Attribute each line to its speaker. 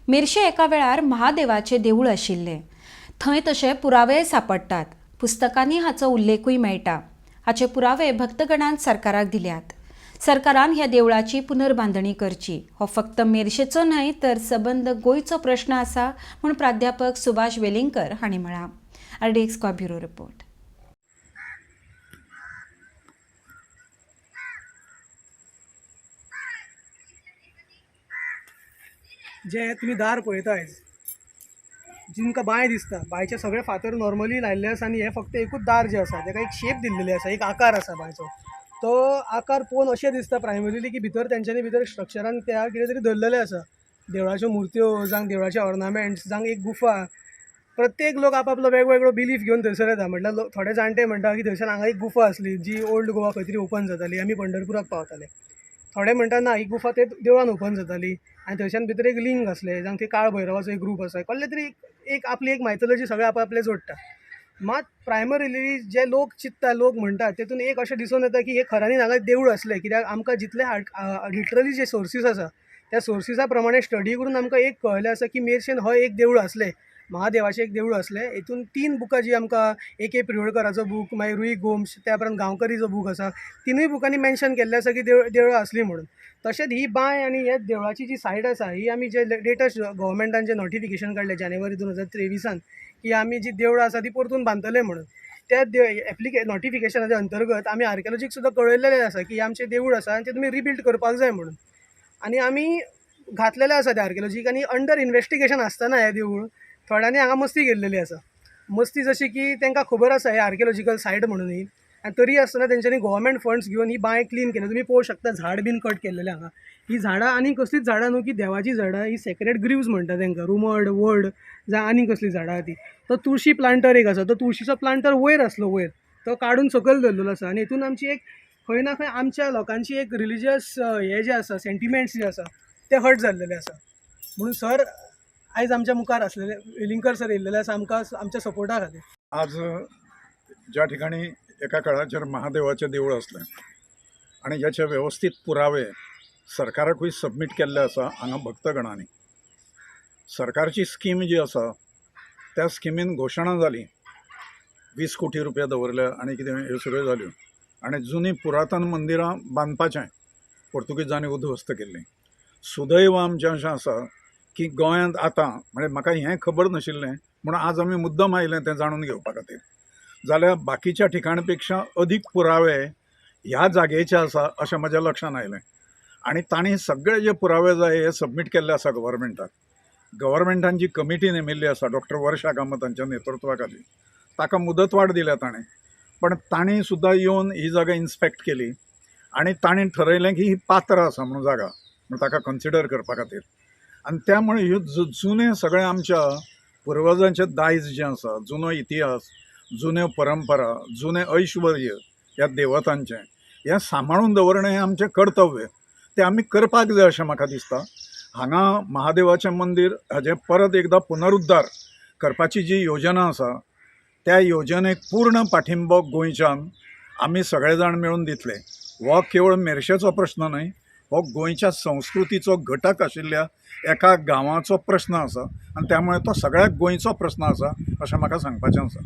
Speaker 1: मेर्शे एका वेळार महादेवाचे देवूळ आशिल्ले। थंय तशे पुरावे सापडटात। पुस्तकांनी हाचो उल्लेखूय मेळटा। हाचे पुरावे भक्तगणान सरकाराक दिल्यात। सरकारान ह्या देवळाची पुनर्बांधणी करची। हो फक्त मेर्शेचो न्हय तर सबंद गोंयचो प्रश्न आसा म्हूण प्राध्यापक सुभाष वेलिंगकर हांणी म्हळां। RDX bureau report.
Speaker 2: जे तुम्ही दार पळयताय, जिमकां बांय दिसता, बांयचे सगळे फातर नॉर्मली लायल्ले आसा आनी हे फक्त एकूच दार जे आसा ताका एक शेप दिल्लेली आसा, एक आकार आसा बांयचो। तो आकार पळोवन अशें दिसता प्रायमरीली की भितर तेंच्यांनी भितर स्ट्रक्चरान त्या कितें तरी धरलेलें आसा। देवळाच्यो मुर्त्यो जावं देवळाचे ऑर्नामेंट्स जावं एक गुफा। प्रत्येक लोक आपापलो वेगवेगळो बिलीफ घेवन थंयसर येता। म्हटल्यार थोडे जाणटे म्हणटा की थंयसर हांगा एक गुफा आसली जी ओल्ड गोवा खंय तरी ओपन जाताली, आमी पंढरपुराक पावताले। थोडे म्हणटा ना, ही गुफा ते देवळान ओपन जाताली आनी थंयच्यान भितर एक लिंग असलें जावं ते काळ भैरवाचो एक ग्रूप आसा। कसले तरी एक आपली एक मायथॉलॉजी सगळे आपले जोडटा। मात प्रायमरीली जे लोक चिंतता, लोक म्हणटात, तेतून एक अशें दिसून येता की हे खऱ्यांनी हांगा देवूळ असलें, कित्याक आमकां जितले लिटरली जे सोर्सीस आसा त्या सोर्सिसा प्रमाणे स्टडी करून आमकां एक कळलें आसा की मेर्शेन हो एक देवूळ असलें, महादेवाचें एक देवूळ असलें। हितून 3 बुकां जी आमकां A.K. पिरोडकराचो बूक, मागीर रुई गोम्स, त्या उपरांत गांवकरीचो बूक आसा, तिनूय बुकांनी मेन्शन केल्लें आसा की देवळां असलीं म्हणून। तशेंच ही बांय आनी हे देवळाची जी सायड आसा ही आमी जे लेटस्ट गव्हर्मेंटान जें नोटिफिकेशन काडलें जानेवारी 2023 की आमी जी देवळां आसा ती परतून बांदतले म्हणून, त्या नोटिफिकेशनाच्या अंतर्गत आमी आर्किओलॉजीक सुद्दां कळयल्लें आसा की आमचें देवूळ आसा आनी तें तुमी रिबिल्ड करपाक जाय म्हणून। आनी आमी घातलेलें आसा त्या आर्किओलॉजीक आनी अंडर इन्वेस्टिगेशन आसतना हें देवूळ थोड्यांनी हांगा मस्ती केल्लेली आसा। मस्ती जशी की तांकां खबर आसा हे आर्किओलॉजिकल सायट म्हणून ही, आनी तरी आसतना तेंच्यांनी गव्हर्मेंट फंड्स घेवन ही बांय क्लीन केली। तुमी पळोवंक शकता झाड बीन कट केल्लेलें हांगा। ही झाडां आनी कसलीच झाडां न्हू की देवाची झाडां, ही सेक्रेड ग्रीव्स म्हणटा तांकां, रुमड वड जावं आनी कसली झाडां ती। तो तुळशी प्लांटर एक आसा, तो तुळशीचो प्लांटर वयर आसलो, वयर तो काडून सकयल दवरलेलो आसा। आनी हितून आमची एक खंय ना खंय आमच्या लोकांची एक रिलिजियस हे जे आसा, सेंटिमेंट्स जे आसा ते हर्ट जाल्लेले आसा। म्हणून सर आयज आमच्या मुखार आसलेले वेलिंगकर सर येयल्लेले आसा आमकां आमच्या सपोर्टा खातीर।
Speaker 3: आज ज्या ठिकाणी एका काळाचेर महादेवाचें देवूळ असलें आणि ज्याचे व्यवस्थित पुरावे सरकाराकूय सबमीट केल्ले आसा हांगा भक्तगणांनी, सरकारची स्कीम जी आसा त्या स्किमीन घोशणा जाली, 20 कोटी रुपया दवरल्या आनी कितें ह्यो सगळ्यो जाल्यो। आनी जुनी पुरातन मंदिरां बांदपाचें पोर्तुगीजांनी उध्वस्त केल्लीं। सुदैव आमचें अशें आसा की गोंयांत आतां, म्हणजे म्हाका हें खबर नाशिल्लें म्हणून आज आमी मुद्दम आयलें तें जाणून घेवपा खातीर, जाल्यार बाकीच्या ठिकाण पेक्षा अदीक पुरावे ह्या जागेचे आसा अशें म्हज्या लक्षांत आयलें। आनी तांणी सगळे जे पुरावे जाय हे सबमीट केल्ले आसा गव्हर्मेंटाक। गव्हर्मेंटान जी कमिटी नेमिल्ली आसा डॉक्टर वर्षा कामत हांच्या नेतृत्वा खाली, ताका मुदतवाड दिल्या ताणें, पण तांणी सुद्दां येवन ही जागा इन्स्पेक्ट केली आनी तांणी ठरयलें की ही पात्र आसा म्हणून जागा, म्हणून ताका कन्सिडर करपा खातीर। आनी त्या मुळे ह्यो जुने सगळे आमच्या पुर्वजांचें दायज जें आसा, जुनो इतिहास, जुन्यो परंपरा, जुने ऐश्वर्य ह्या देवतांचें हें सांबाळून दवरणें हें आमचें कर्तव्य, तें आमी करपाक जाय अशें म्हाका दिसता। हांगा महादेवाचें मंदीर हाजें परत एकदां पुनरुद्धार करपाची जी योजना आसा त्या योजनेक पूर्ण पाठिंबो गोंयच्यान आमी सगळे जाण मेळून दितले। हो केवळ मेर्शेचो प्रश्न न्हय, हो गोंयच्या संस्कृतीचो घटक आशिल्ल्या एका गांवाचो प्रश्न आसा आनी त्यामुळे तो सगळ्या गोंयचो प्रश्न आसा अशें म्हाका सांगपाचें आसा।